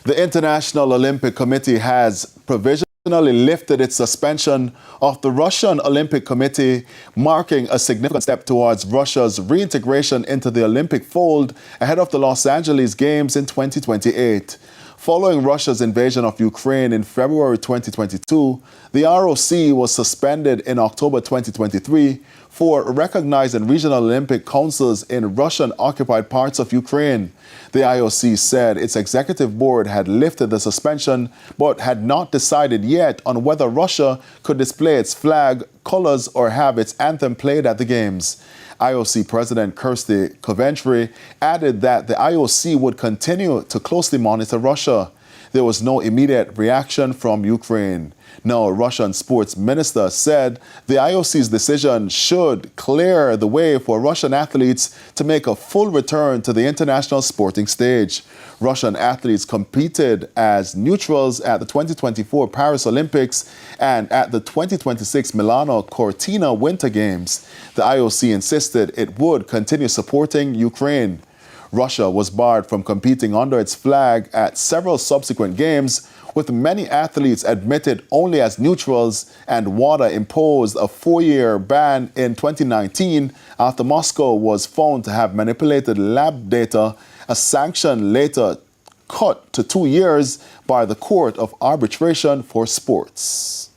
The International Olympic Committee has provisionally lifted its suspension of the Russian Olympic Committee, marking a significant step towards Russia's reintegration into the Olympic fold ahead of the Los Angeles Games in 2028. Following Russia's invasion of Ukraine in February 2022, the ROC was suspended in October 2023 for recognizing regional Olympic councils in Russian-occupied parts of Ukraine. The IOC said its executive board had lifted the suspension but had not decided yet on whether Russia could display its flag, colors, or have its anthem played at the Games. IOC President Kirsty Coventry added that the IOC would continue to closely monitor Russia. There was no immediate reaction from Ukraine. No, Russian sports minister said the IOC's decision should clear the way for Russian athletes to make a full return to the international sporting stage. Russian athletes competed as neutrals at the 2024 Paris Olympics and at the 2026 Milano Cortina Winter Games. The IOC insisted it would continue supporting Ukraine. Russia was barred from competing under its flag at several subsequent games, with many athletes admitted only as neutrals, and WADA imposed a 4-year ban in 2019 after Moscow was found to have manipulated lab data, a sanction later cut to 2 years by the Court of Arbitration for Sports.